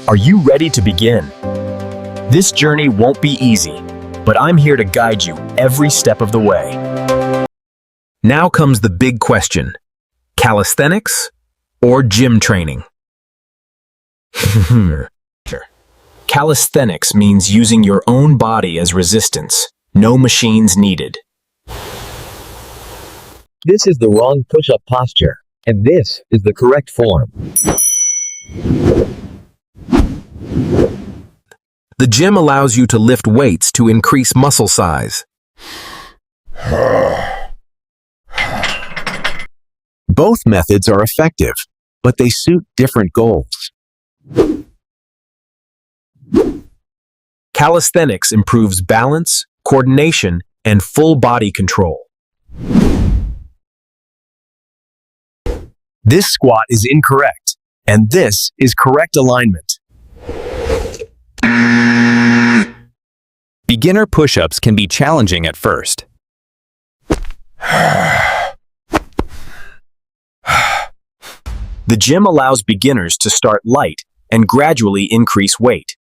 Are you ready to begin? This journey won't be easy, but I'm here to guide you every step of the way. Now comes the big question: calisthenics or gym training? Calisthenics means using your own body as resistance, no machines needed. This is the wrong push-up posture, and this is the correct form. The gym allows you to lift weights to increase muscle size. Both methods are effective, but they suit different goals. Calisthenics improves balance, coordination, and full body control. This squat is incorrect, and this is correct alignment. Beginner push-ups can be challenging at first. The gym allows beginners to start light and gradually increase weight.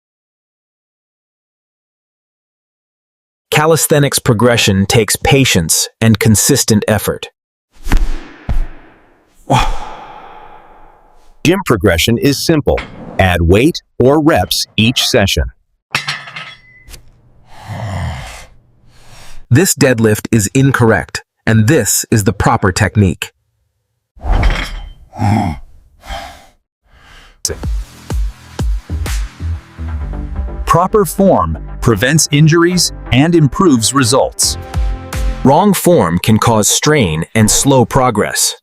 Calisthenics progression takes patience and consistent effort. Gym progression is simple. Add weight or reps each session. This deadlift is incorrect, and this is the proper technique. Proper form prevents injuries and improves results. Wrong form can cause strain and slow progress.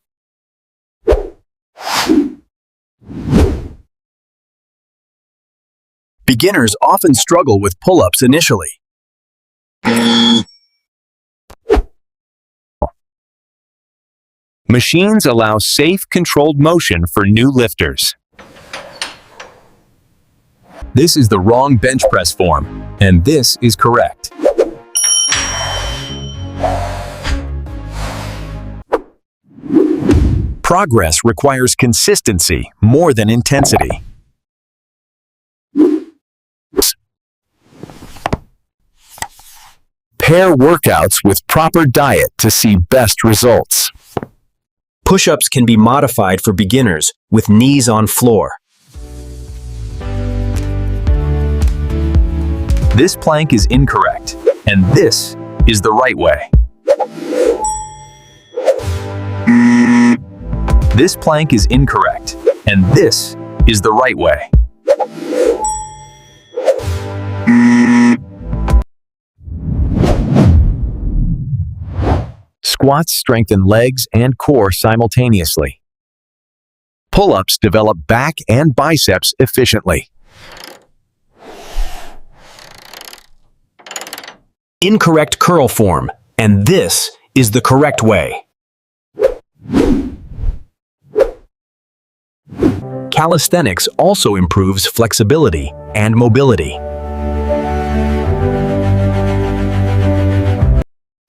Beginners often struggle with pull-ups initially. Machines allow safe, controlled motion for new lifters. This is the wrong bench press form, and this is correct. Progress requires consistency more than intensity. Pair workouts with proper diet to see best results. Push-ups can be modified for beginners with knees on floor. This plank is incorrect, and this is the right way. This plank is incorrect, and this is the right way. Squats strengthen legs and core simultaneously. Pull-ups develop back and biceps efficiently. Incorrect curl form, and this is the correct way. Calisthenics also improves flexibility and mobility.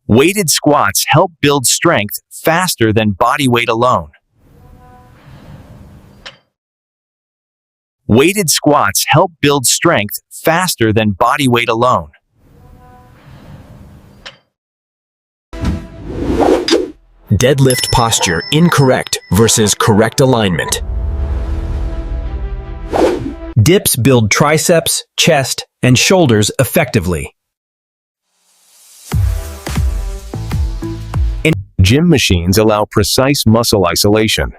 Weighted squats help build strength faster than body weight alone. Weighted squats help build strength faster than body weight alone. Deadlift posture incorrect versus correct alignment. Dips build triceps, chest, and shoulders effectively. Gym machines allow precise muscle isolation.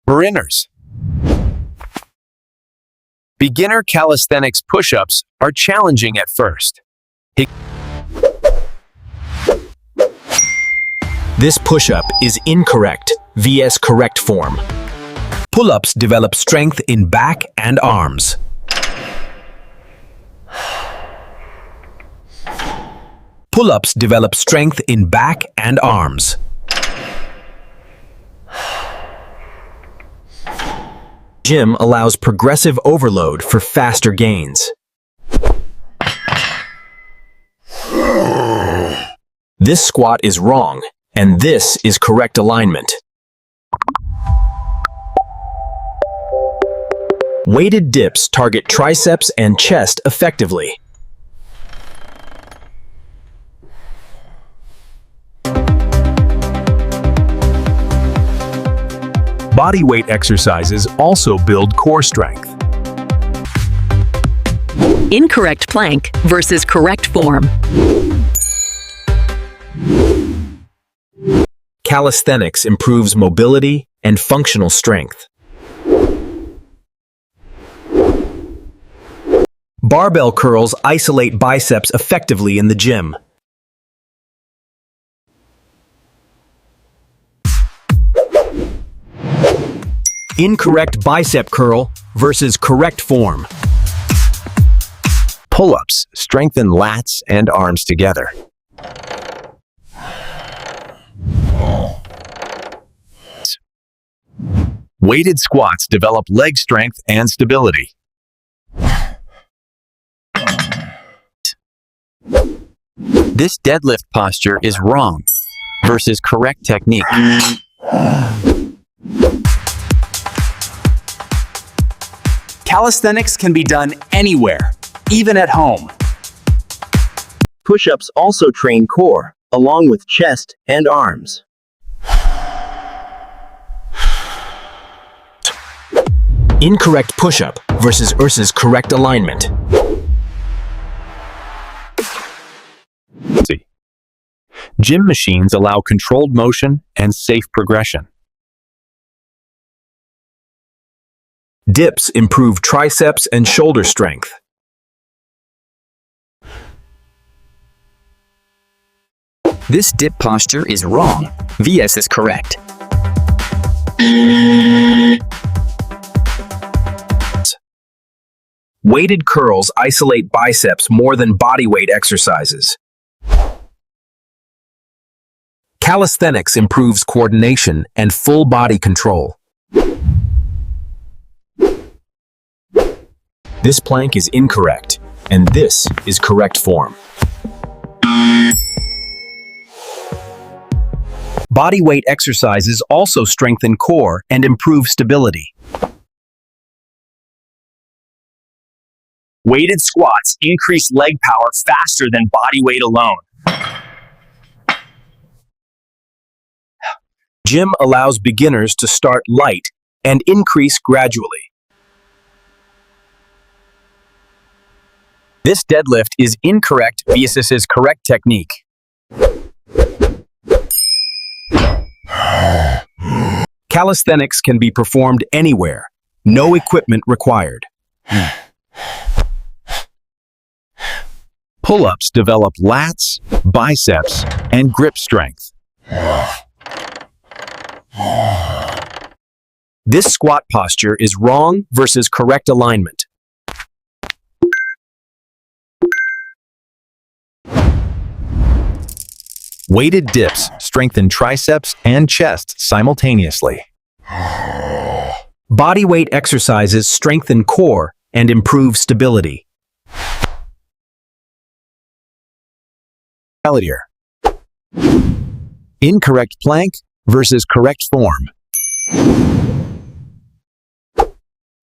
Beginners. Beginner calisthenics push-ups are challenging at first. This push-up is incorrect vs correct form. Pull-ups develop strength in back and arms. Pull-ups develop strength in back and arms. Gym allows progressive overload for faster gains. This squat is wrong, and this is correct alignment. Weighted dips target triceps and chest effectively. Bodyweight exercises also build core strength. Incorrect plank versus correct form. Calisthenics improves mobility and functional strength. Barbell curls isolate biceps effectively in the gym. Incorrect bicep curl versus correct form. Pull-ups strengthen lats and arms together. Weighted squats develop leg strength and stability. This deadlift posture is wrong versus correct technique. Calisthenics can be done anywhere, even at home. Push-ups also train core, along with chest and arms. Incorrect push-up versus correct alignment. Gym machines allow controlled motion and safe progression. Dips improve triceps and shoulder strength. This dip posture is wrong. VS is correct. Weighted curls isolate biceps more than bodyweight exercises. Calisthenics improves coordination and full body control. This plank is incorrect, and this is correct form. Bodyweight exercises also strengthen core and improve stability. Weighted squats increase leg power faster than body weight alone. Gym allows beginners to start light and increase gradually. This deadlift is incorrect versus correct technique. Calisthenics can be performed anywhere, no equipment required. Pull-ups develop lats, biceps, and grip strength. This squat posture is wrong versus correct alignment. Weighted dips strengthen triceps and chest simultaneously. Bodyweight exercises strengthen core and improve stability. Failure. Incorrect plank versus correct form.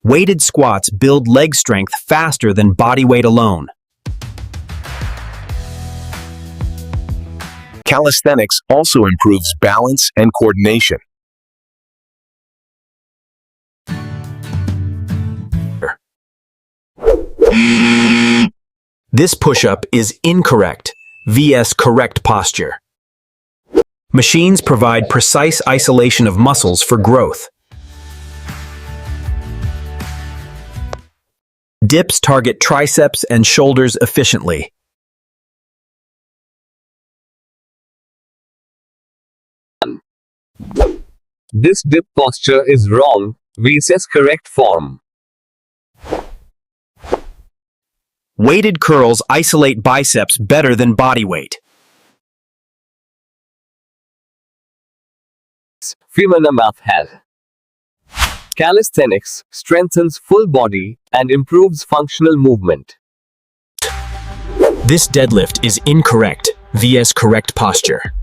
Weighted squats build leg strength faster than bodyweight alone. Calisthenics also improves balance and coordination. This push-up is incorrect vs correct posture. Machines provide precise isolation of muscles for growth. Dips target triceps and shoulders efficiently. This dip posture is wrong versus correct form. Weighted curls isolate biceps better than bodyweight. Math head. Calisthenics strengthens full body and improves functional movement. This deadlift is incorrect vs correct posture.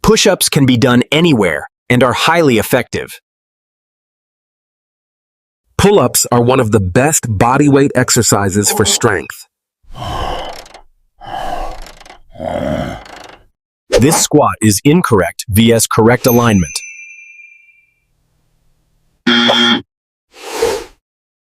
Push-ups can be done anywhere and are highly effective. Pull-ups are one of the best bodyweight exercises for strength. This squat is incorrect vs correct alignment.